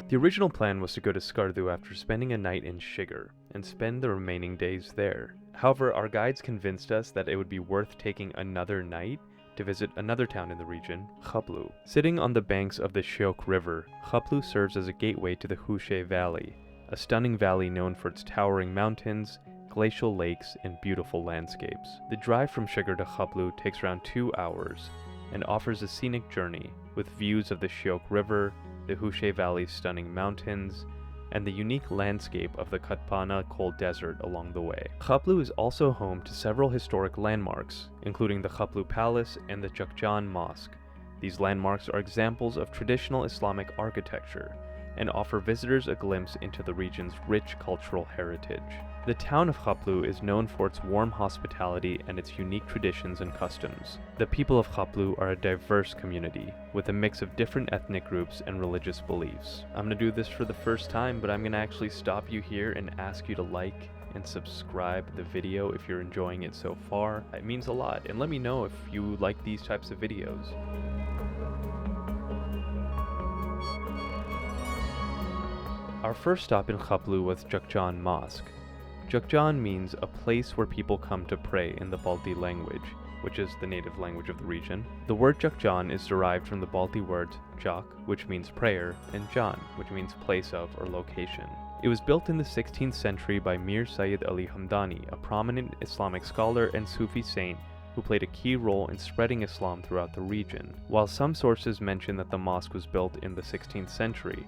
The original plan was to go to Skardu after spending a night in Shigar, and spend the remaining days there. However, our guides convinced us that it would be worth taking another night to visit another town in the region, Khaplu. Sitting on the banks of the Shiok River, Khaplu serves as a gateway to the Hushe Valley, a stunning valley known for its towering mountains, glacial lakes, and beautiful landscapes. The drive from Shigar to Khaplu takes around 2 hours and offers a scenic journey with views of the Shiok River, the Hushe Valley's stunning mountains, and the unique landscape of the Katpana cold desert along the way. Khaplu is also home to several historic landmarks, including the Khaplu Palace and the Chaqchan Mosque. These landmarks are examples of traditional Islamic architecture and offer visitors a glimpse into the region's rich cultural heritage. The town of Khaplu is known for its warm hospitality and its unique traditions and customs. The people of Khaplu are a diverse community, with a mix of different ethnic groups and religious beliefs. I'm gonna do this for the first time, but I'm gonna actually stop you here and ask you to like and subscribe the video if you're enjoying it so far. It means a lot, and let me know if you like these types of videos. Our first stop in Khaplu was Chaqchan Mosque. Chaqchan means a place where people come to pray in the Balti language, which is the native language of the region. The word Chaqchan is derived from the Balti words Chaq, which means prayer, and Jan, which means place of or location. It was built in the 16th century by Mir Sayyid Ali Hamdani, a prominent Islamic scholar and Sufi saint who played a key role in spreading Islam throughout the region. While some sources mention that the mosque was built in the 16th century,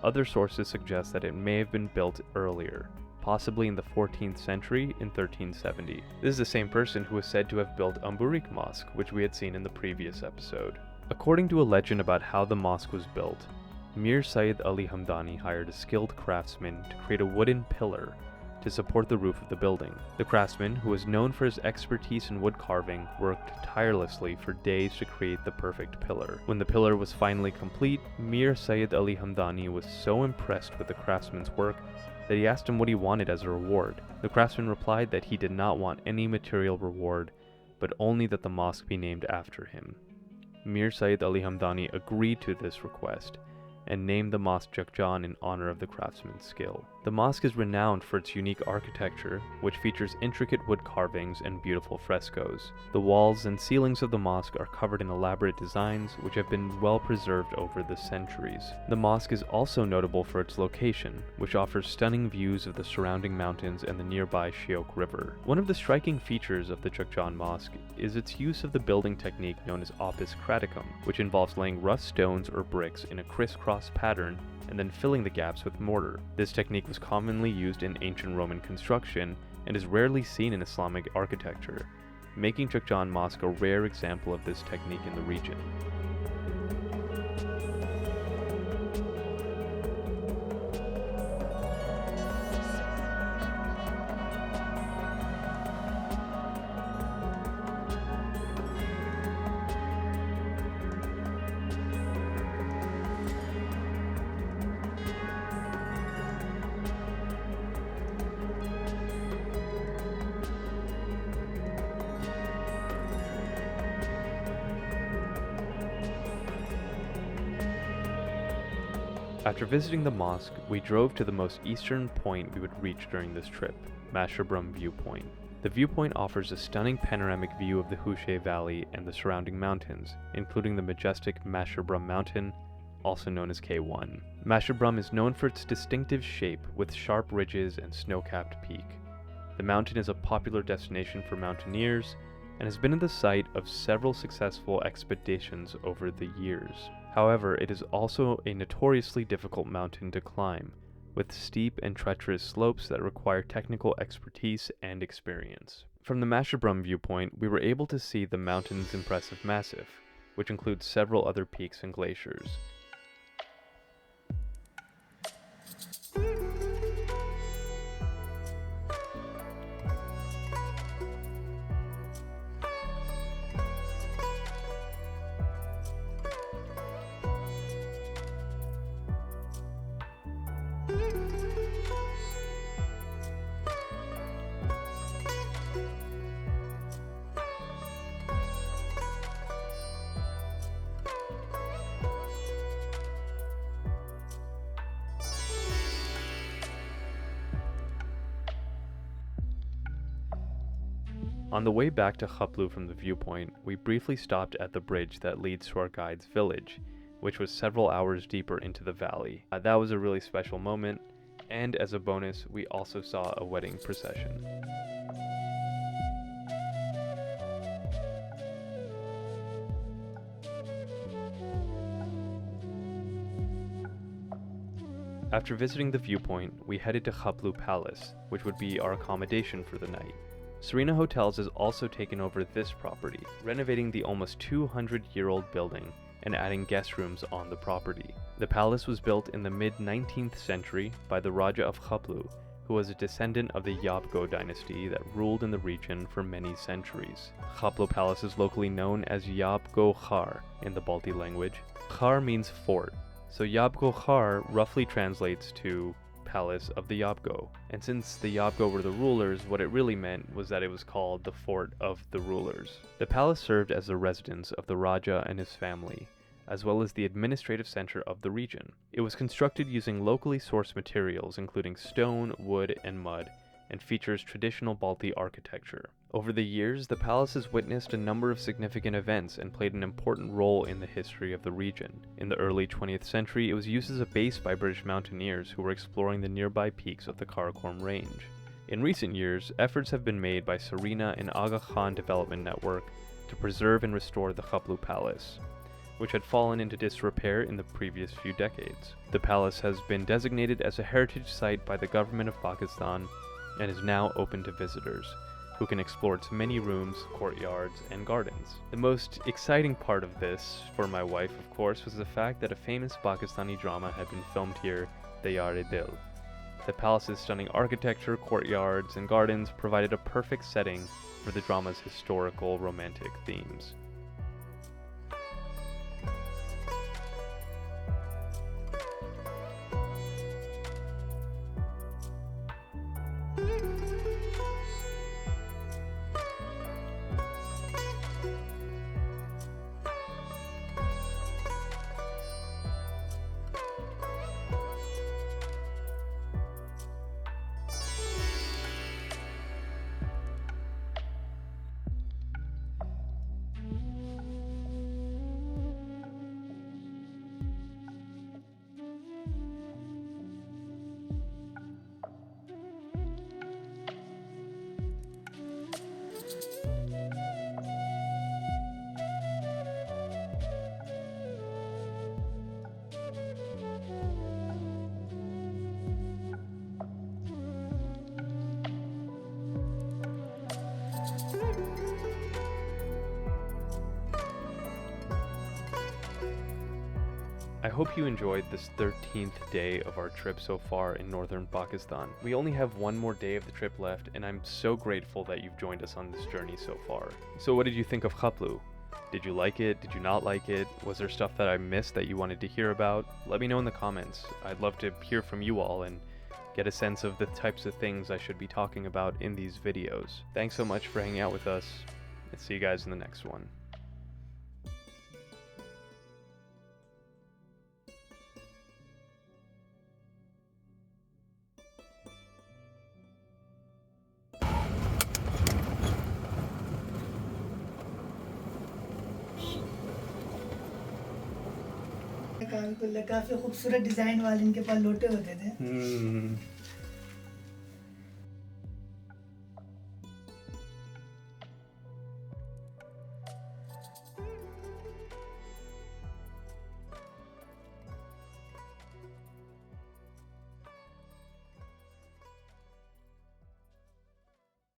other sources suggest that it may have been built earlier, possibly in the 14th century in 1370. This is the same person who is said to have built Amburik Mosque, which we had seen in the previous episode. According to a legend about how the mosque was built, Mir Sayyid Ali Hamdani hired a skilled craftsman to create a wooden pillar to support the roof of the building. The craftsman, who was known for his expertise in wood carving, worked tirelessly for days to create the perfect pillar. When the pillar was finally complete, Mir Sayyid Ali Hamdani was so impressed with the craftsman's work that he asked him what he wanted as a reward. The craftsman replied that he did not want any material reward, but only that the mosque be named after him. Mir Sayyid Ali Hamdani agreed to this request and named the mosque Chaqchan in honor of the craftsman's skill. The mosque is renowned for its unique architecture, which features intricate wood carvings and beautiful frescoes. The walls and ceilings of the mosque are covered in elaborate designs, which have been well preserved over the centuries. The mosque is also notable for its location, which offers stunning views of the surrounding mountains and the nearby Shiok River. One of the striking features of the Chaqchan Mosque is its use of the building technique known as opus craticum, which involves laying rough stones or bricks in a crisscross pattern and then filling the gaps with mortar. This technique was commonly used in ancient Roman construction and is rarely seen in Islamic architecture, making Chaqchan Mosque a rare example of this technique in the region. After visiting the mosque, we drove to the most eastern point we would reach during this trip, Masherbrum Viewpoint. The viewpoint offers a stunning panoramic view of the Hushe Valley and the surrounding mountains, including the majestic Masherbrum Mountain, also known as K1. Masherbrum is known for its distinctive shape with sharp ridges and snow-capped peak. The mountain is a popular destination for mountaineers and has been at the site of several successful expeditions over the years. However, it is also a notoriously difficult mountain to climb, with steep and treacherous slopes that require technical expertise and experience. From the Masherbrum viewpoint, we were able to see the mountain's impressive massif, which includes several other peaks and glaciers. On the way back to Khaplu from the viewpoint, we briefly stopped at the bridge that leads to our guide's village, which was several hours deeper into the valley. That was a really special moment, and as a bonus, we also saw a wedding procession. After visiting the viewpoint, we headed to Khaplu Palace, which would be our accommodation for the night. Serena Hotels has also taken over this property, renovating the almost 200-year-old building and adding guest rooms on the property. The palace was built in the mid-19th century by the Raja of Khaplu, who was a descendant of the Yabgo dynasty that ruled in the region for many centuries. Khaplu Palace is locally known as Yabgo Khar in the Balti language. Khar means fort, so Yabgo Khar roughly translates to Palace of the Yabgo. And since the Yabgo were the rulers, what it really meant was that it was called the Fort of the Rulers. The palace served as the residence of the Raja and his family, as well as the administrative center of the region. It was constructed using locally sourced materials including stone, wood, and mud, and features traditional Balti architecture. Over the years, the palace has witnessed a number of significant events and played an important role in the history of the region. In the early 20th century, it was used as a base by British mountaineers who were exploring the nearby peaks of the Karakoram Range. In recent years, efforts have been made by Serena and Aga Khan Development Network to preserve and restore the Khaplu Palace, which had fallen into disrepair in the previous few decades. The palace has been designated as a heritage site by the government of Pakistan and is now open to visitors, who can explore its many rooms, courtyards, and gardens. The most exciting part of this, for my wife of course, was the fact that a famous Pakistani drama had been filmed here, Dayar-e-Dil. The palace's stunning architecture, courtyards, and gardens provided a perfect setting for the drama's historical, romantic themes. I hope you enjoyed this 13th day of our trip so far in northern Pakistan. We only have one more day of the trip left, and I'm so grateful that you've joined us on this journey so far. So what did you think of Khaplu? Did you like it? Did you not like it? Was there stuff that I missed that you wanted to hear about? Let me know in the comments. I'd love to hear from you all and get a sense of the types of things I should be talking about in these videos. Thanks so much for hanging out with us, and see you guys in the next one. काफी खूबसूरत design वाले इनके पास लोटे होते थे